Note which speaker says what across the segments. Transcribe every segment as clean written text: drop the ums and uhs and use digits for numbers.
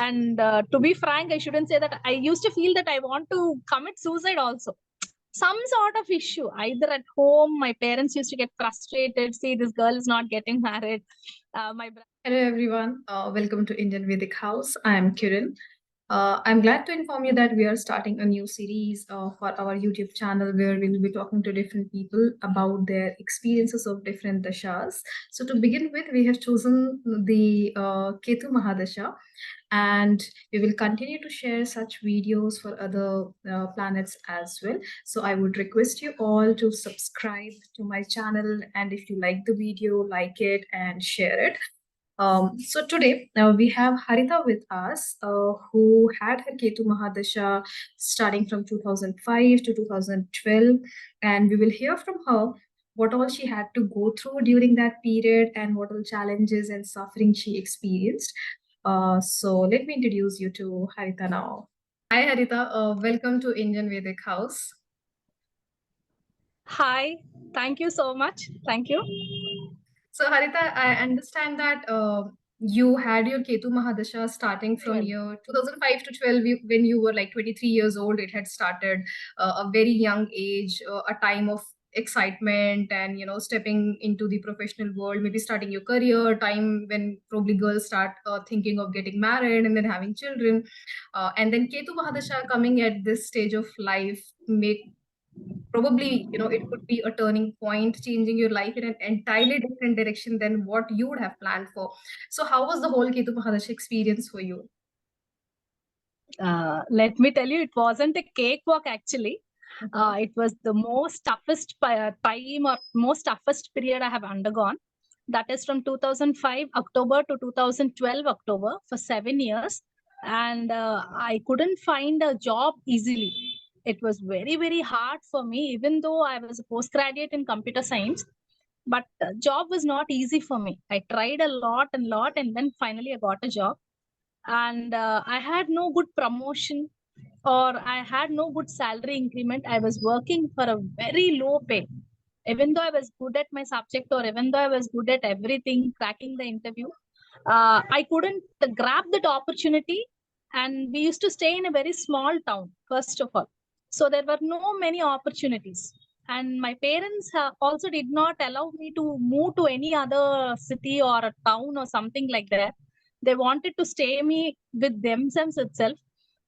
Speaker 1: And to be frank, I shouldn't say that. I used to feel that I want to commit suicide also. Some sort of issue, either at home, my parents used to get frustrated. See, this girl is not getting married.
Speaker 2: Hello everyone, welcome to Indian Vedic House. I am Kiran. I'm glad to inform you that we are starting a new series for our YouTube channel where we will be talking to different people about their experiences of different dashas. So to begin with, we have chosen the Ketu Mahadasha, and we will continue to share such videos for other planets as well. So I would request you all to subscribe to my channel, and if you like the video, like it and share it. So today we have Haritha with us, who had her Ketu Mahadasha starting from 2005 to 2012, and we will hear from her what all she had to go through during that period and what all challenges and suffering she experienced. So let me introduce you to Haritha now. Hi Haritha, welcome to Indian Vedic House.
Speaker 1: Hi, thank you so much. Thank you.
Speaker 2: So Haritha, I understand that you had your Ketu Mahadasha starting from year 2005 to 12 when you were like 23 years old. It had started a very young age, a time of excitement and stepping into the professional world, maybe starting your career, time when probably girls start thinking of getting married and then having children, and then Ketu Mahadasha coming at this stage of life make probably it could be a turning point, changing your life in an entirely different direction than what you would have planned for. So how was the whole Ketu Mahadasha experience for you?
Speaker 1: Let me tell you, it wasn't a cakewalk actually. It was the most toughest time or most toughest period I have undergone. That is from 2005 October to 2012 October, for 7 years. And I couldn't find a job easily. It was very, very hard for me, even though I was a postgraduate in computer science. But job was not easy for me. I tried a lot, and then finally I got a job. And I had no good promotion, or I had no good salary increment. I was working for a very low pay. Even though I was good at my subject, or even though I was good at everything, cracking the interview, I couldn't grab that opportunity. And we used to stay in a very small town, first of all. So there were no many opportunities. And my parents also did not allow me to move to any other city or a town or something like that. They wanted to stay me with themselves itself.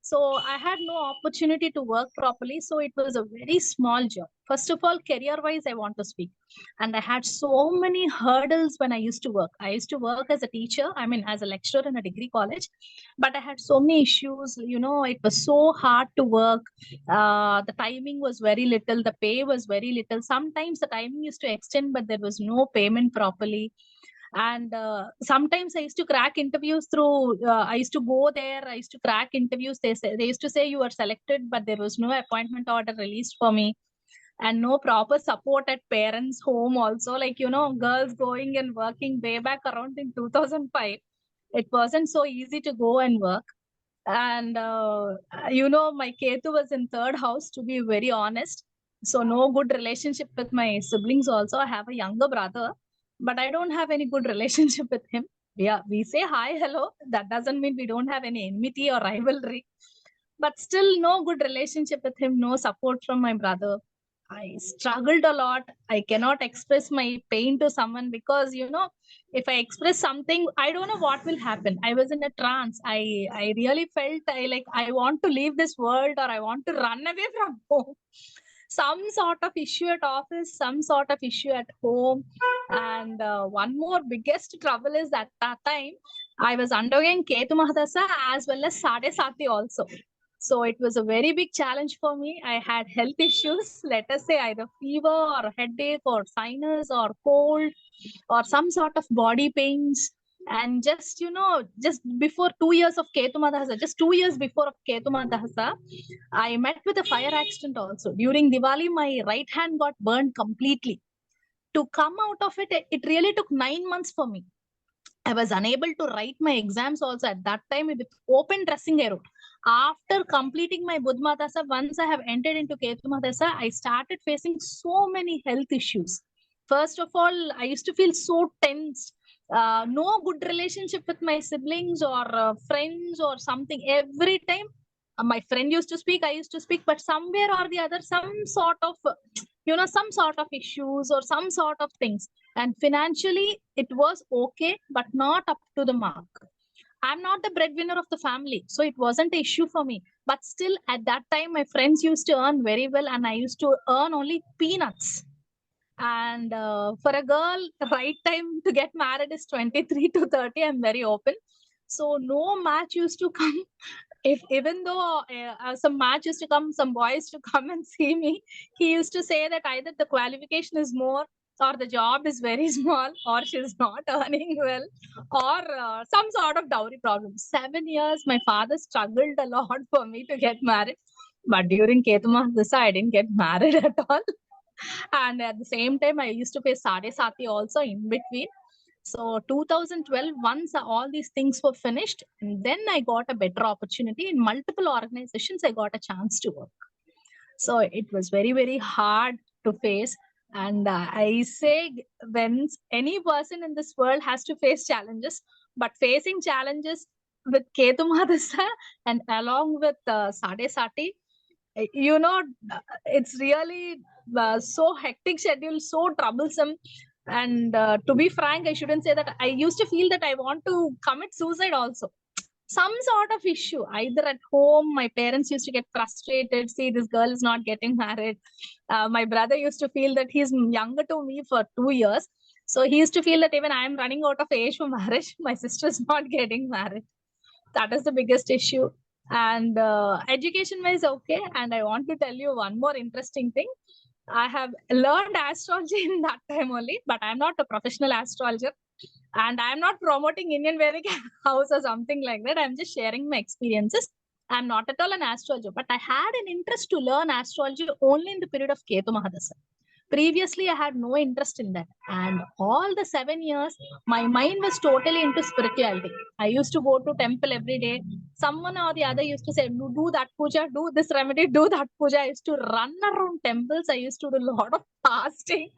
Speaker 1: So I had no opportunity to work properly. So it was a very small job. First of all, career wise, I want to speak. And I had so many hurdles when I used to work. I used to work as a teacher, I mean, as a lecturer in a degree college, but I had so many issues. It was so hard to work. The timing was very little, the pay was very little. Sometimes the timing used to extend, but there was no payment properly. And sometimes I used to crack interviews through, I used to go there, I used to crack interviews. They used to say you were selected, but there was no appointment order released for me, and no proper support at parents' home also. Like, girls going and working way back around in 2005, it wasn't so easy to go and work. And my Ketu was in third house, to be very honest. So no good relationship with my siblings also. I have a younger brother, but I don't have any good relationship with him. Yeah, we say hi, hello. That doesn't mean we don't have any enmity or rivalry. But still, no good relationship with him, no support from my brother. I struggled a lot. I cannot express my pain to someone because, if I express something, I don't know what will happen. I was in a trance. I really felt I want to leave this world, or I want to run away from home. Some sort of issue at office, some sort of issue at home. And one more biggest trouble is that time I was undergoing Ketu Mahadasha as well as Sadhe Sati also. So it was a very big challenge for me. I had health issues, let us say either fever or headache or sinus or cold or some sort of body pains. And just before 2 years of Ketu Mahadasha, just 2 years before of Ketu Mahadasha, I met with a fire accident also. During Diwali, my right hand got burned completely. To come out of it, it really took 9 months for me. I was unable to write my exams also at that time with open dressing arrow. After completing my Buddha Mahadasha, once I have entered into Ketu Mahadasha, I started facing so many health issues. First of all, I used to feel so tense. No good relationship with my siblings or friends or something. Every time my friend used to speak, I used to speak, but somewhere or the other, some sort of, some sort of issues or some sort of things. And financially, it was okay, but not up to the mark. I'm not the breadwinner of the family, so it wasn't an issue for me. But still, at that time, my friends used to earn very well, and I used to earn only peanuts. And for a girl, the right time to get married is 23 to 30. I'm very open. So no match used to come. If even though some match used to come, some boys to come and see me, he used to say that either the qualification is more, or the job is very small, or she's not earning well, or some sort of dowry problem. 7 years, my father struggled a lot for me to get married. But during Ketu Mahadasha, I didn't get married at all. And at the same time, I used to pay Sadhe Sati also in between. So 2012, once all these things were finished, and then I got a better opportunity in multiple organizations. I got a chance to work. So it was very, very hard to face. And I say, when any person in this world has to face challenges, but facing challenges with Ketu Mahadasha and along with Sadhe Sati, you know, it's really so hectic schedule, so troublesome. And to be frank, I shouldn't say that. I used to feel that I want to commit suicide also. Some sort of issue, either at home, my parents used to get frustrated. See, this girl is not getting married. My brother used to feel that he's younger to me for 2 years. So he used to feel that even I am running out of age for marriage. My sister is not getting married. That is the biggest issue. And education wise, okay. And I want to tell you one more interesting thing. I have learned astrology in that time only, but I'm not a professional astrologer, and I'm not promoting Indian Vedic house or something like that. I'm just sharing my experiences. I'm not at all an astrologer, but I had an interest to learn astrology only in the period of Ketu Mahadasha. Previously, I had no interest in that. And all the 7 years, my mind was totally into spirituality. I used to go to temple every day. Someone or the other used to say, do that puja, do this remedy, do that puja. I used to run around temples. I used to do a lot of fasting.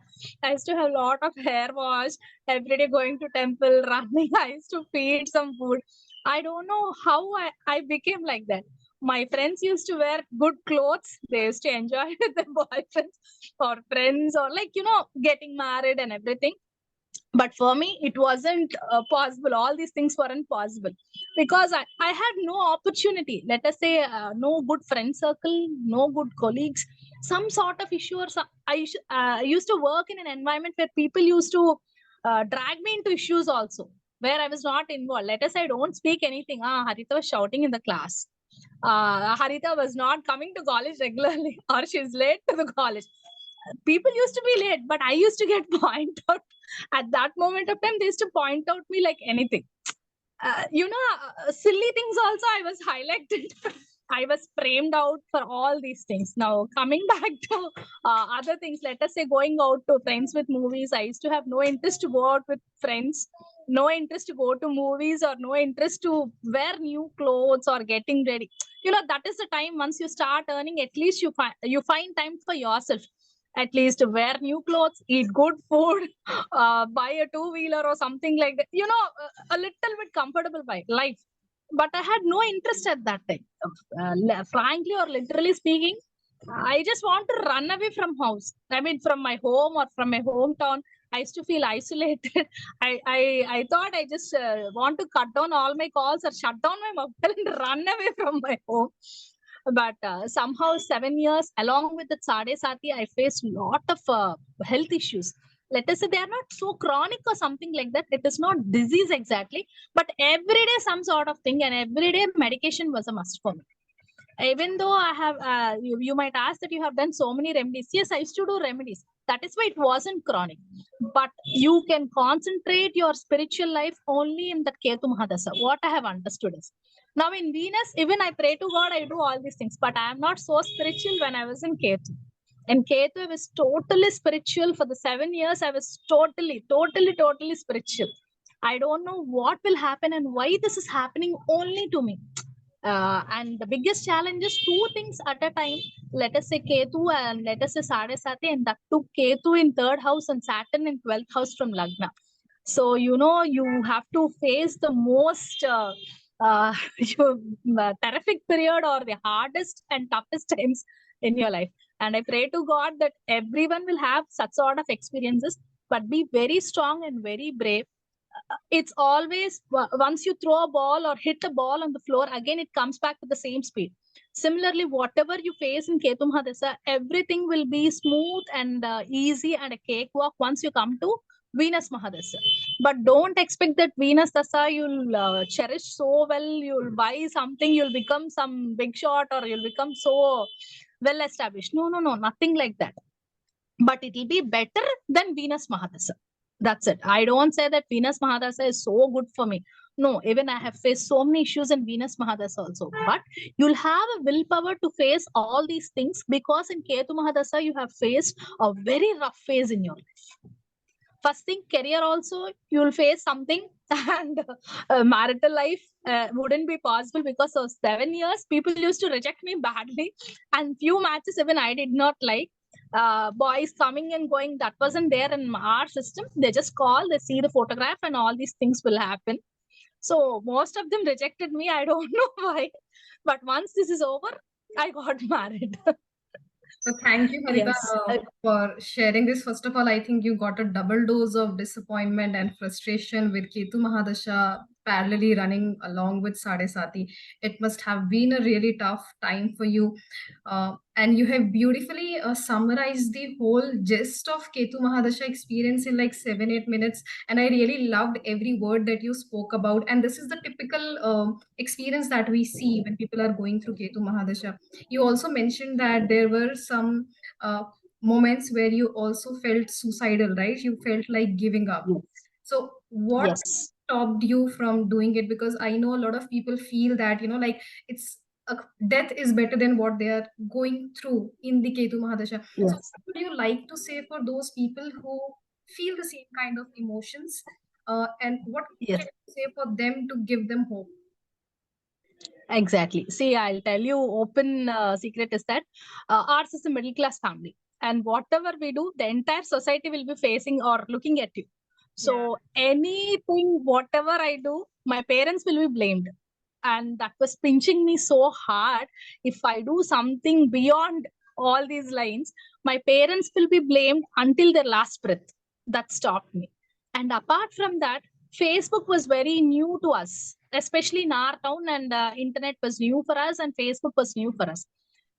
Speaker 1: I used to have a lot of hair wash every day, going to temple, running. I used to feed some food. I don't know how I became like that. My friends used to wear good clothes. They used to enjoy with their boyfriends or friends, or like, getting married and everything. But for me, it wasn't possible. All these things weren't possible because I had no opportunity. Let us say, no good friend circle, no good colleagues, some sort of issue. Or I used to work in an environment where people used to drag me into issues also, where I was not involved. Let us say I don't speak anything. Haritha was shouting in the class. Haritha was not coming to college regularly, or she's late to the college. People used to be late, but I used to get pointed out. At that moment of time, they used to point out me like anything. Silly things also I was highlighted. I was framed out for all these things. Now, coming back to other things, let us say going out to friends with movies. I used to have no interest to go out with friends, no interest to go to movies, or no interest to wear new clothes or getting ready. That is the time once you start earning, at least you find time for yourself. At least wear new clothes, eat good food, buy a two-wheeler or something like that. A little bit comfortable by life. But I had no interest at that time. Frankly or literally speaking, I just want to run away from house. I mean, from my home or from my hometown. I used to feel isolated. I thought I just want to cut down all my calls or shut down my mobile and run away from my home. But somehow 7 years along with the Sadhe Sati, I faced a lot of health issues. Let us say they are not so chronic or something like that. It is not disease exactly, but every day some sort of thing, and every day medication was a must for me. Even though I have, you might ask that you have done so many remedies. Yes, I used to do remedies. That is why it wasn't chronic. But you can concentrate your spiritual life only in the Ketu Mahadasha. What I have understood is, now in Venus, even I pray to God, I do all these things, but I am not so spiritual when I was in Ketu. In Ketu, I was totally spiritual for the 7 years. I was totally spiritual. I don't know what will happen and why this is happening only to me. And the biggest challenge is two things at a time. Let us say Ketu and let us say Sadhe Sati, and that took Ketu in third house and Saturn in 12th house from Lagna. So, you have to face the most terrific period or the hardest and toughest times in your life. And I pray to God that everyone will have such sort of experiences, but be very strong and very brave. It's always once you throw a ball or hit a ball on the floor, again it comes back to the same speed. Similarly, whatever you face in Ketu Mahadasha, everything will be smooth and easy and a cakewalk once you come to Venus Mahadasha. But don't expect that Venus Dasa you'll cherish so well, you'll buy something, you'll become some big shot, or you'll become so well established. No, nothing like that. But it will be better than Venus Mahadasha. That's it. I don't say that Venus Mahadasha is so good for me. No, even I have faced so many issues in Venus Mahadasha also. But you'll have a willpower to face all these things, because in Ketu Mahadasha you have faced a very rough phase in your life. First thing, career also you'll face something, and marital life wouldn't be possible, because of 7 years people used to reject me badly, and few matches even I did not like. Boys coming and going, that wasn't there in our system. They just call, they see the photograph, and all these things will happen. So most of them rejected me. I don't know why, but once this is over, I got married.
Speaker 2: So thank you, Haritha,
Speaker 1: Yes.
Speaker 2: for sharing this. First of all, I think you got a double dose of disappointment and frustration with Ketu Mahadasha parallelly running along with Sadhe Sati. It must have been a really tough time for you. And you have beautifully summarized the whole gist of Ketu Mahadasha experience in like 7-8 minutes. And I really loved every word that you spoke about. And this is the typical experience that we see when people are going through Ketu Mahadasha. You also mentioned that there were some uh, moments where you also felt suicidal, right? You felt like giving up.
Speaker 1: Yes.
Speaker 2: So, what
Speaker 1: Yes.
Speaker 2: stopped you from doing it? Because I know a lot of people feel that, like it's death is better than what they are going through in the Ketu Mahadasha. So,
Speaker 1: Yes.
Speaker 2: what would you like to say for those people who feel the same kind of emotions? And what
Speaker 1: Yes.
Speaker 2: can you say for them to give them hope?
Speaker 1: Exactly. See, I'll tell you, open secret is that ours is a middle class family, and whatever we do, the entire society will be facing or looking at you. So anything, whatever I do, my parents will be blamed, and that was pinching me so hard. If I do something beyond all these lines, my parents will be blamed until their last breath. That stopped me. And apart from that, Facebook was very new to us, especially in our town, and internet was new for us, and Facebook was new for us.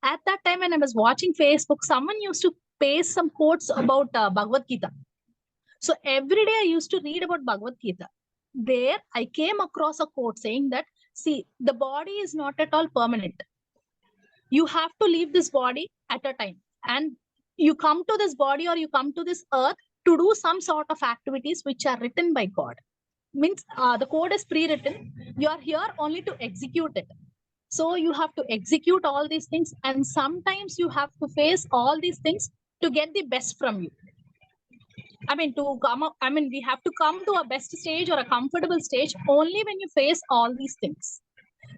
Speaker 1: At that time, when I was watching Facebook, someone used to paste some quotes about Bhagavad Gita. So every day I used to read about Bhagavad Gita. There, I came across a quote saying that, see, the body is not at all permanent. You have to leave this body at a time. And you come to this body, or you come to this earth to do some sort of activities which are written by God. Means the code is pre-written. You are here only to execute it. So you have to execute all these things, and sometimes you have to face all these things to get the best from you. I mean, to come up, I mean, we have to come to a best stage or a comfortable stage only when you face all these things.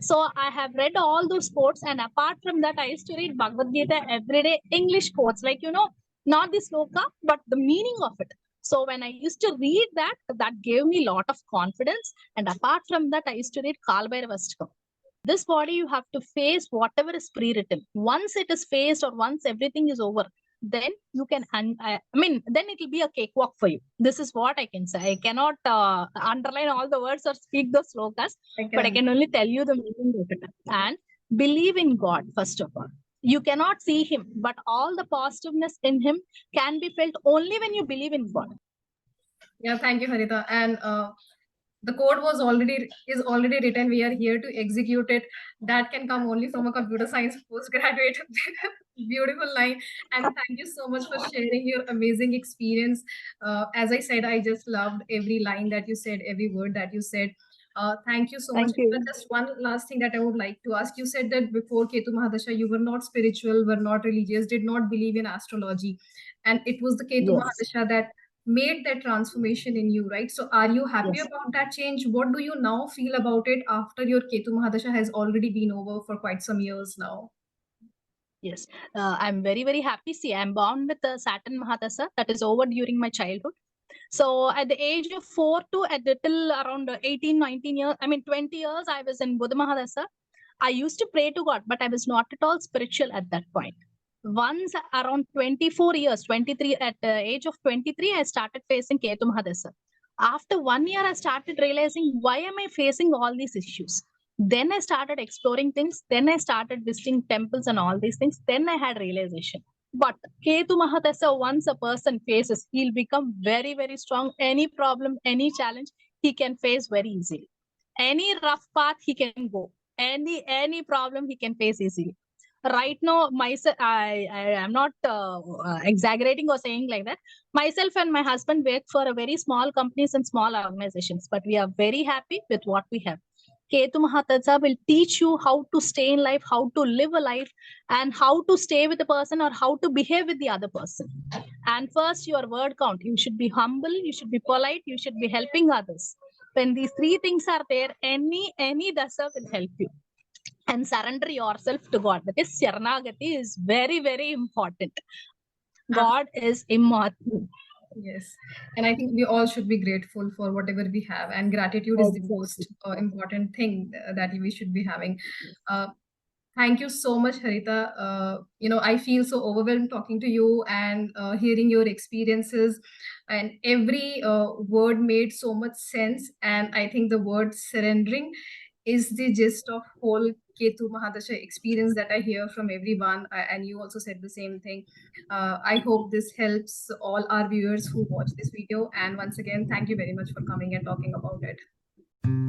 Speaker 1: So I have read all those quotes, and apart from that, I used to read Bhagavad Gita every day, English quotes, like, not the sloka, but the meaning of it. So when I used to read that, that gave me a lot of confidence. And apart from that, I used to read Kalbhairavastakam. This body, you have to face whatever is pre-written. Once it is faced, or once everything is over, then you can, then it will be a cakewalk for you. This is what I can say. I cannot underline all the words or speak those slokas, but I can only tell you the meaning of it. And believe in God, first of all. You cannot see him, but all the positiveness in him can be felt only when you believe in God.
Speaker 2: Yeah, thank you, Haritha. And the code is already written. We are here to execute it. That can come only from a computer science postgraduate. Beautiful line. And thank you so much for sharing your amazing experience. As I said, I just loved every line that you said, every word that you said. Thank you so much.
Speaker 1: Thank you.
Speaker 2: Just one last thing that I would like to ask. You said that before Ketu Mahadasha, you were not spiritual, were not religious, did not believe in astrology. And it was the Ketu
Speaker 1: Yes.
Speaker 2: Mahadasha that made that transformation in you, right? So are you happy
Speaker 1: Yes.
Speaker 2: about that change? What do you now feel about it after your Ketu Mahadasha has already been over for quite some years now?
Speaker 1: Yes, I'm very, very happy. See, I'm born with a Saturn Mahadasha that is over during my childhood. So at the age of 4 to at the till around 18, 19 years, 20 years, I was in Buddha Mahadasa. I used to pray to God, but I was not at all spiritual at that point. Once around 24 years, 23, at the age of 23, I started facing Ketu Mahadasa. After 1 year, I started realizing, why am I facing all these issues? Then I started exploring things. Then I started visiting temples and all these things. Then I had realization. But Ketu Mahadasa, once a person faces, he'll become very, very strong. Any problem, any challenge, he can face very easily. Any rough path, he can go. Any problem, he can face easily. Right now, myself, I am not exaggerating or saying like that. Myself and my husband work for a very small companies and small organizations, but we are very happy with what we have. Ketu Mahadasa will teach you how to stay in life, how to live a life, and how to stay with a person or how to behave with the other person. And first, your word count. You should be humble, you should be polite, you should be helping others. When these three things are there, any dasa will help you. And surrender yourself to God. That is Sharanagati is very, very important. God is immortal.
Speaker 2: Yes. And I think we all should be grateful for whatever we have. And gratitude is the most important thing that we should be having. Thank you so much, Haritha. I feel so overwhelmed talking to you and hearing your experiences. And every word made so much sense. And I think the word surrendering is the gist of whole Ketu Mahadasha experience that I hear from everyone. And you also said the same thing. I hope this helps all our viewers who watch this video. And once again, thank you very much for coming and talking about it.